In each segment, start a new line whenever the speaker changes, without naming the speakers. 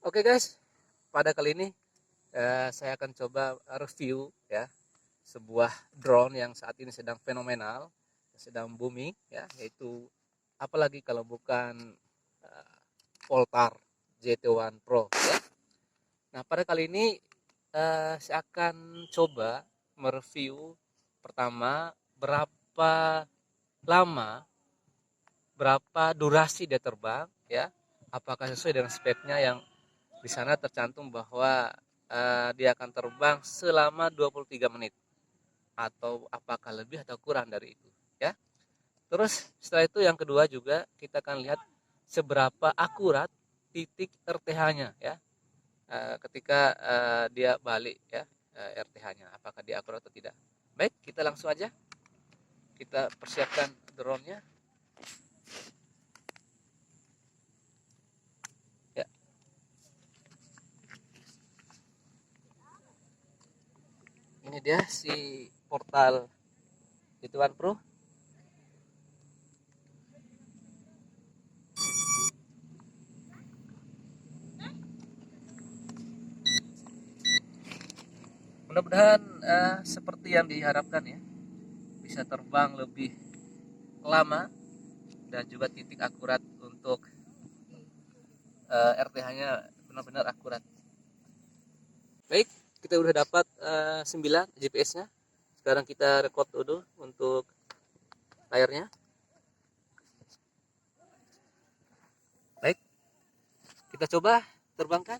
Oke guys, pada kali ini saya akan coba review ya sebuah drone yang saat ini sedang fenomenal, sedang booming ya, yaitu apalagi kalau bukan uh, Poltar JT1 Pro ya. Nah, pada kali ini saya akan coba mereview pertama berapa lama, berapa durasi dia terbang ya. Apakah sesuai dengan speknya yang di sana tercantum bahwa dia akan terbang selama 23 menit atau apakah lebih atau kurang dari itu ya. Terus setelah itu yang kedua juga kita akan lihat seberapa akurat titik RTH-nya ya. Ketika dia balik ya, RTH-nya apakah dia akurat atau tidak. Baik, kita langsung aja kita persiapkan drone-nya ya. Ini dia si portal Ituan Pro. Mudah-mudahan seperti yang diharapkan ya, bisa terbang lebih lama dan juga titik akurat untuk RTH-nya benar-benar akurat. Baik, kita udah dapat 9 GPS-nya. Sekarang kita record dulu untuk layarnya. Baik, kita coba terbangkan.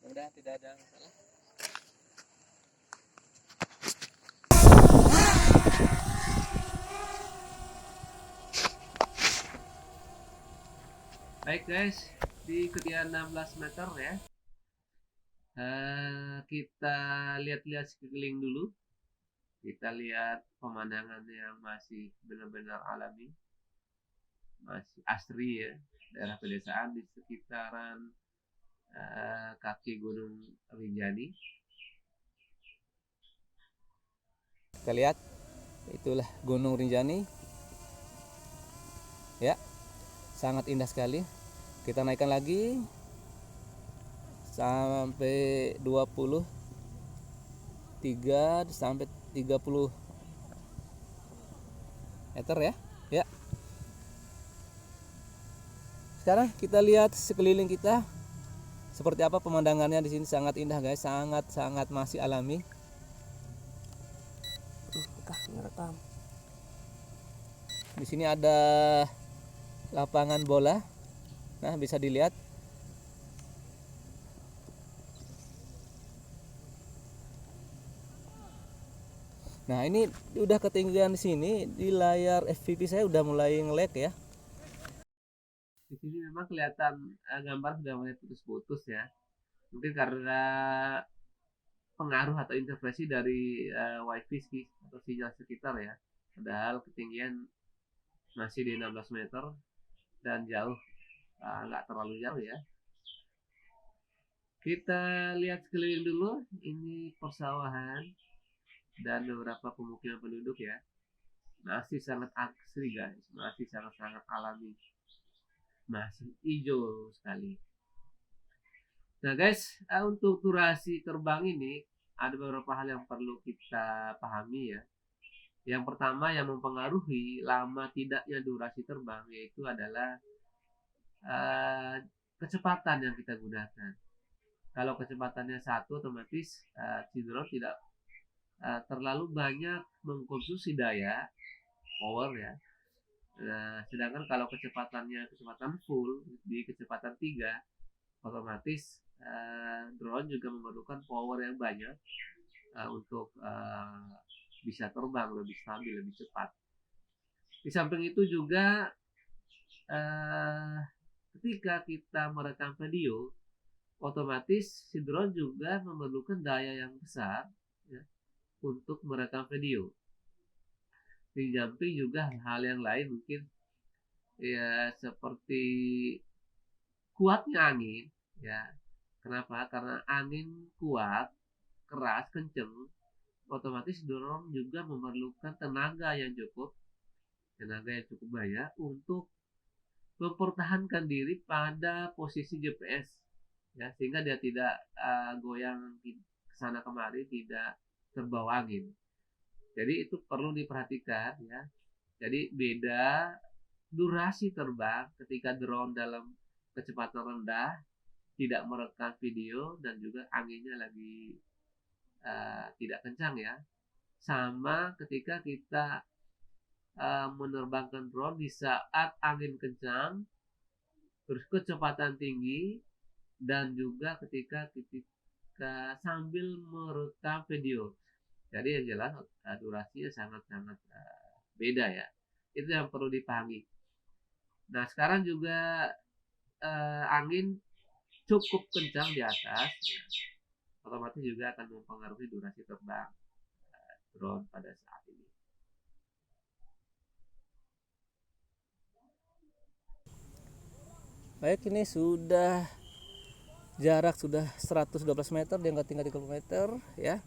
Mudah tidak ada masalah. Baik guys, di ketinggian 16 meter ya. Kita lihat-lihat sekeliling dulu. Kita lihat pemandangan yang masih benar-benar alami, masih asri ya, daerah pedesaan di sekitaran kaki Gunung Rinjani. Kita lihat, itulah Gunung Rinjani ya, sangat indah sekali. Kita naikkan lagi sampai 23 sampai 30 meter ya. Ya. Sekarang kita lihat sekeliling kita seperti apa pemandangannya. Di sini sangat indah guys, sangat masih alami. Di sini ada lapangan bola. Nah, bisa dilihat. Nah, ini udah ketinggian di sini, di layar FPV saya udah mulai nge-lag ya. Di sini memang kelihatan gambar sudah mulai putus-putus ya. Mungkin karena pengaruh atau interferensi dari wifi atau sinyal sekitar ya. Padahal ketinggian masih di 16 meter dan jauh, nggak terlalu jauh ya. Kita lihat sekeliling dulu, ini persawahan dan beberapa pemukiman penduduk ya. Masih sangat asri guys, masih sangat-sangat alami, masih hijau sekali. Nah guys, untuk durasi terbang ini ada beberapa hal yang perlu kita pahami ya. Yang pertama yang mempengaruhi lama tidaknya durasi terbang yaitu adalah kecepatan yang kita gunakan. Kalau kecepatannya 1, otomatis si drone tidak terlalu banyak mengkonsumsi daya power ya. Sedangkan kalau kecepatan full di kecepatan 3, otomatis drone juga memerlukan power yang banyak untuk bisa terbang lebih stabil, lebih cepat. Di samping itu juga ketika kita merekam video, otomatis si drone juga memerlukan daya yang besar ya, untuk merekam video. Di samping juga hal yang lain mungkin ya seperti kuatnya angin ya. Kenapa? Karena angin kuat, keras, kenceng, otomatis drone juga memerlukan tenaga yang cukup banyak untuk mempertahankan diri pada posisi GPS ya, sehingga dia tidak goyang ke sana kemari, tidak terbawa angin. Jadi itu perlu diperhatikan ya. Jadi beda durasi terbang ketika drone dalam kecepatan rendah, tidak merekam video dan juga anginnya lagi tidak kencang ya. Sama ketika kita menerbangkan drone di saat angin kencang, terus kecepatan tinggi, dan juga ketika sambil merekam video. Jadi yang jelas durasinya sangat-sangat beda ya. Itu yang perlu dipahami. Nah sekarang juga angin cukup kencang di atas, ya, otomatis juga akan mempengaruhi durasi terbang drone pada saat ini. Baik, ini sudah jarak sudah 112 meter, dia nggak tinggal 30 meter ya.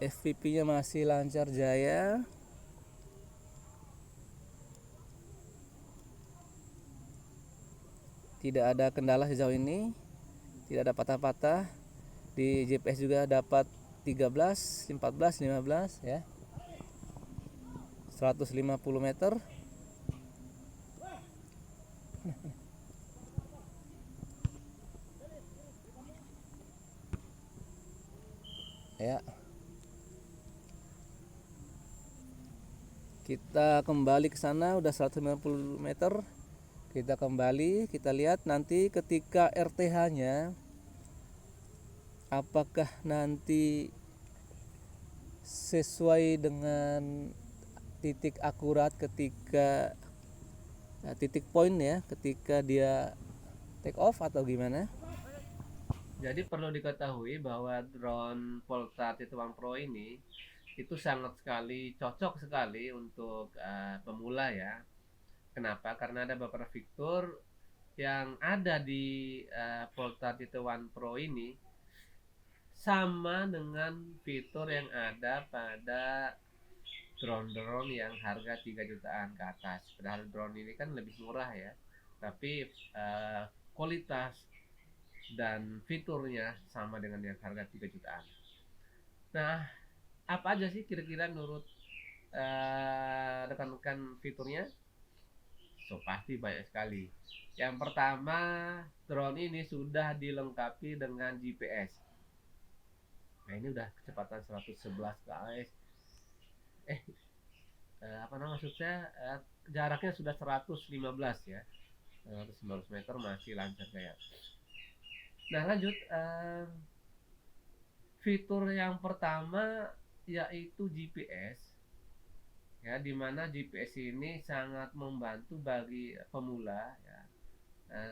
FPV-nya masih lancar jaya. Tidak ada kendala sejauh ini, tidak ada patah-patah. Di GPS juga dapat 13, 14, 15 ya. 150 meter. Ya. Kita kembali ke sana udah 190 meter. Kita kembali, kita lihat nanti ketika RTH-nya apakah nanti sesuai dengan titik akurat ketika titik point ya, ketika dia take off atau gimana. Jadi perlu diketahui bahwa drone Polta T1 Pro ini itu sangat sekali cocok sekali untuk pemula ya. Kenapa? Karena ada beberapa fitur yang ada di Polta T1 Pro ini sama dengan fitur yang ada pada drone-drone yang harga 3 jutaan ke atas. Padahal drone ini kan lebih murah ya. Tapi kualitas dan fiturnya sama dengan yang harga 3 jutaan. Nah, apa aja sih kira-kira menurut rekan-rekan fiturnya? So, pasti banyak sekali. Yang pertama, drone ini sudah dilengkapi dengan GPS. Nah, ini udah kecepatan 111 guys. Apa namanya maksudnya? Jaraknya sudah 115 ya. 115 meter masih lancar kayak. Nah, lanjut. Fitur yang pertama yaitu GPS. Ya, dimana GPS ini sangat membantu bagi pemula ya,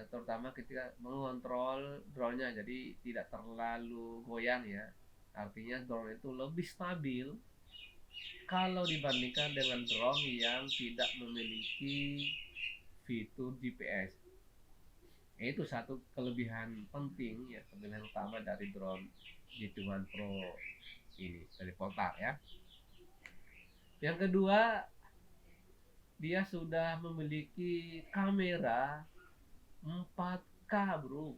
terutama ketika mengontrol drone-nya, jadi tidak terlalu goyang ya. Artinya drone itu lebih stabil kalau dibandingkan dengan drone yang tidak memiliki fitur GPS. Itu satu kelebihan penting ya, kelebihan utama dari drone G1 Pro ini dari Poltar ya. Yang kedua, dia sudah memiliki kamera 4K bro,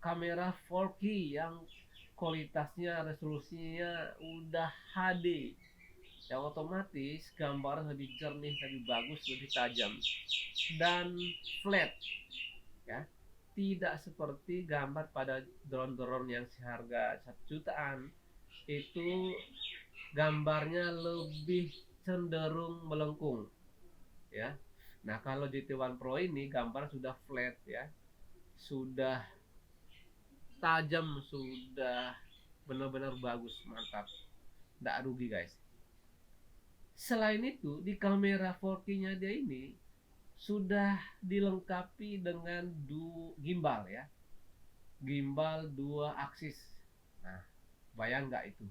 kamera 4K yang kualitasnya, resolusinya udah HD, yang otomatis gambar lebih jernih, lebih bagus, lebih tajam dan flat ya. Tidak seperti gambar pada drone-drone yang seharga 1 jutaan, itu gambarnya lebih cenderung melengkung ya. Nah kalau GT1 Pro ini gambar sudah flat ya, sudah tajam, sudah benar-benar bagus, mantap, tidak rugi guys. Selain itu di kamera 4K-nya dia ini sudah dilengkapi dengan gimbal ya, gimbal 2 aksis. Nah bayang nggak itu,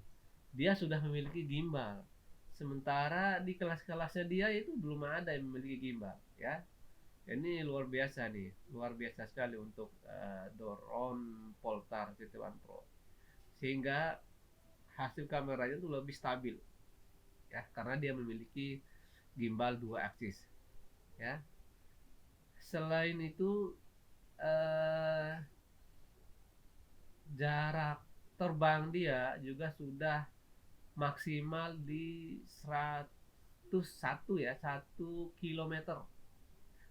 dia sudah memiliki gimbal, sementara di kelas-kelasnya dia itu belum ada yang memiliki gimbal ya. Ini luar biasa nih, luar biasa sekali untuk drone Poltar GT1 Pro, sehingga hasil kameranya itu lebih stabil ya, karena dia memiliki gimbal 2 aksis ya. Selain itu
jarak terbang dia juga sudah maksimal di 101 ya, 1 kilometer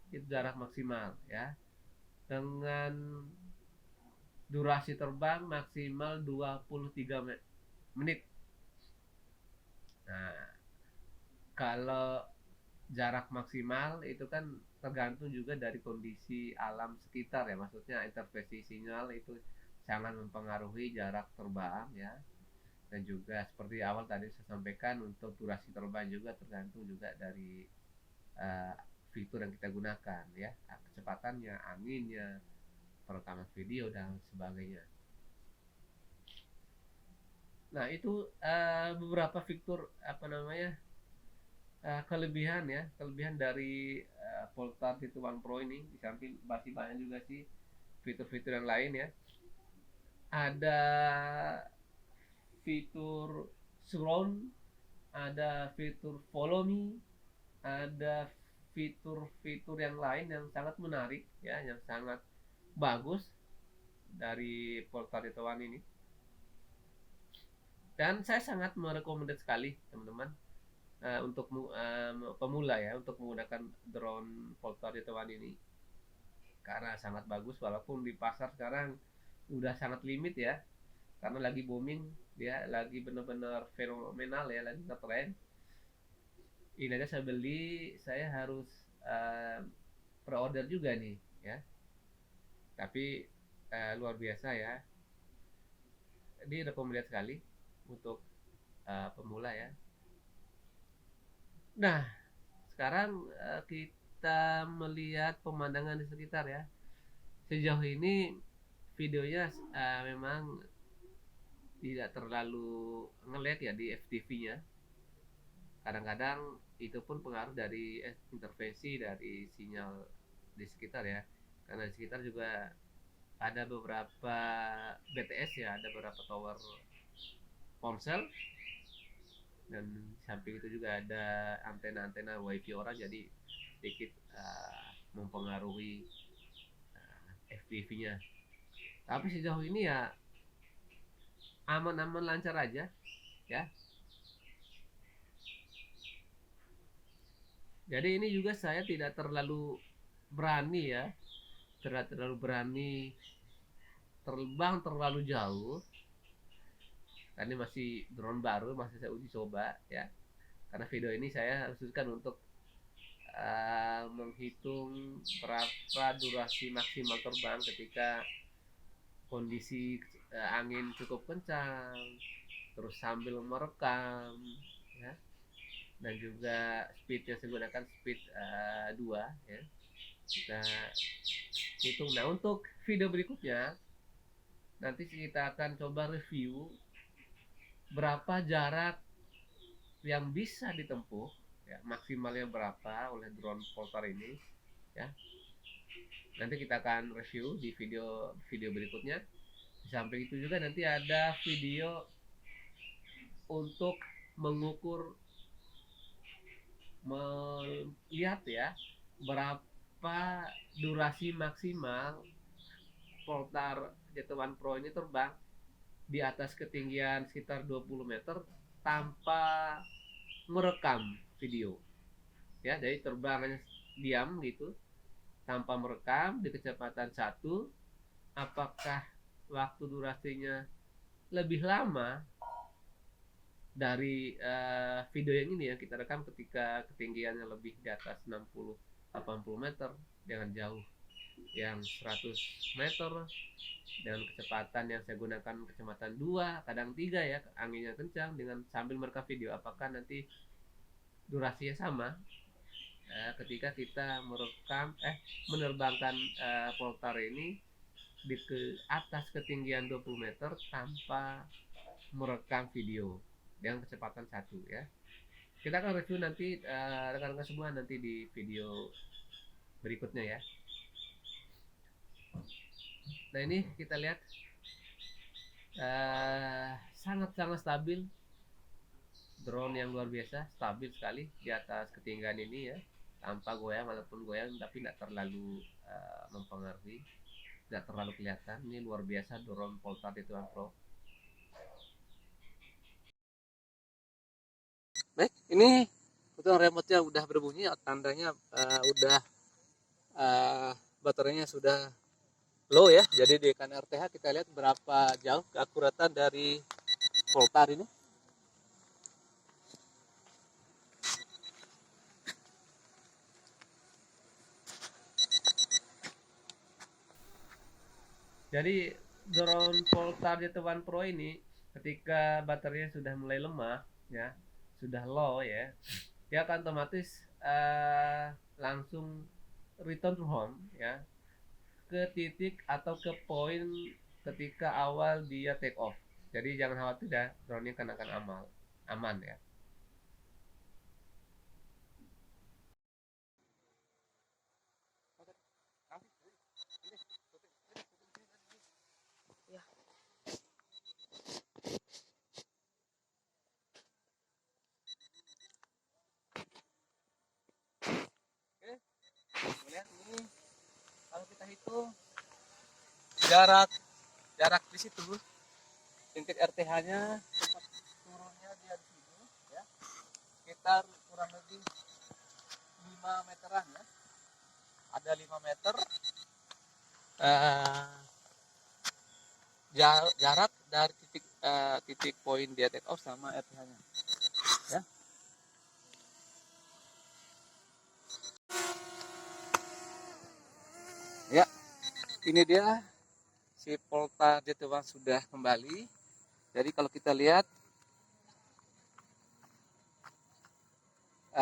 itu jarak maksimal ya, dengan durasi terbang maksimal 23 menit. Nah, kalau jarak maksimal itu kan tergantung juga dari kondisi alam sekitar ya, maksudnya interferensi sinyal itu sangat mempengaruhi jarak terbang ya. Dan juga seperti awal tadi saya sampaikan, untuk durasi terbang juga tergantung juga dari uh, fitur yang kita gunakan ya, kecepatannya, anginnya, perekaman video dan sebagainya. Nah itu beberapa fitur apa namanya, kelebihan ya, kelebihan dari Polestar City One Pro ini. Di samping masih banyak juga sih fitur-fitur yang lain ya. Ada fitur surround, ada fitur follow me, ada fitur-fitur yang lain yang sangat menarik ya, yang sangat bagus dari Polestar City One ini. Dan saya sangat merekomendasi sekali teman-teman, untuk pemula ya, untuk menggunakan drone Polestar City One ini, karena sangat bagus walaupun di pasar sekarang udah sangat limit ya, karena lagi booming, dia lagi benar-benar fenomenal ya, lagi ngetren. Ini aja saya beli, saya harus uh, pre-order juga nih ya, tapi luar biasa ya, ini rekomendasi sekali untuk pemula ya. Nah sekarang kita melihat pemandangan di sekitar ya. Sejauh ini videonya memang tidak terlalu ngeliat ya di FTV-nya. Kadang-kadang itu pun pengaruh dari intervensi dari sinyal di sekitar ya. Karena di sekitar juga ada beberapa BTS ya, ada beberapa tower ponsel, dan samping itu juga ada antena-antena wifi orang, jadi sedikit mempengaruhi FTV-nya. Tapi sejauh ini ya aman-aman lancar aja ya. Jadi ini juga saya tidak terlalu berani ya, tidak terlalu berani terbang terlalu jauh, karena ini masih drone baru, masih saya uji coba ya. Karena video ini saya khususkan untuk menghitung berapa durasi maksimal terbang ketika kondisi angin cukup kencang, terus sambil merekam ya, dan juga speed yang saya gunakan speed 2 ya, kita hitung. Nah untuk video berikutnya nanti kita akan coba review berapa jarak yang bisa ditempuh ya, maksimalnya berapa oleh drone Polestar ini ya. Nanti kita akan review di video berikutnya. Di samping itu juga nanti ada video untuk mengukur, melihat ya berapa durasi maksimal Polestar Jet1 Pro ini terbang di atas ketinggian sekitar 20 meter tanpa merekam video ya. Jadi terbang diam gitu tanpa merekam di kecepatan 1, apakah waktu durasinya lebih lama dari video yang ini yang kita rekam ketika ketinggiannya lebih di atas 60-80 meter dengan jauh yang 100 meter dengan kecepatan yang saya gunakan kecepatan 2 kadang 3 ya, anginnya kencang, dengan sambil merekam video, apakah nanti durasinya sama ketika kita menerbangkan Polestar ini di ke atas ketinggian 20 meter tanpa merekam video dengan kecepatan 1 ya. Kita akan review nanti rekan-rekan semua nanti di video berikutnya ya. Nah ini kita lihat sangat-sangat stabil, drone yang luar biasa, stabil sekali di atas ketinggian ini ya, tanpa goyang, walaupun goyang tapi tidak terlalu mempengaruhi. tidak terlalu kelihatan. Ini luar biasa drone Poltar J1 Pro.
Baik, ini kebetulan remote-nya udah berbunyi, tandanya udah baterainya sudah low ya. Jadi di kan RTH kita lihat berapa jauh keakuratan dari Poltar ini.
Jadi drone Poltar J1 Pro ini ketika baterainya sudah mulai lemah ya, sudah low ya, dia akan otomatis langsung return to home ya, ke titik atau ke poin ketika awal dia take off. Jadi jangan khawatir ya, drone-nya akan aman ya.
Kemudian ini kalau kita hitung jarak di situ titik RTH-nya tempat turunnya dia di sini ya, sekitar kurang lebih 5 meteran ya. Ada 5 meter jarak dari titik poin dia take off sama RTH-nya ya. Ya, ini dia si Poltar J1 sudah kembali. Jadi kalau kita lihat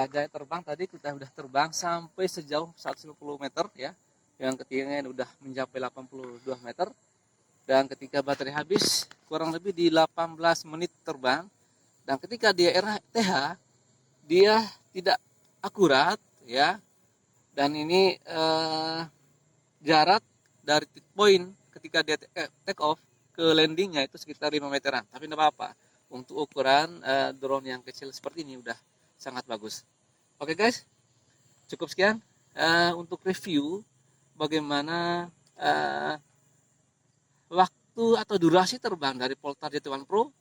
gaya terbang tadi kita sudah terbang sampai sejauh 150 meter ya. Yang ketinggian udah mencapai 82 meter. Dan ketika baterai habis kurang lebih di 18 menit terbang. Dan ketika dia RTH dia tidak akurat ya. Dan ini jarak dari poin ketika dia take off ke landingnya itu sekitar 5 meteran. Tapi tidak apa-apa. Untuk ukuran drone yang kecil seperti ini udah sangat bagus. Oke guys, cukup sekian untuk review bagaimana waktu atau durasi terbang dari Poltar J1 Pro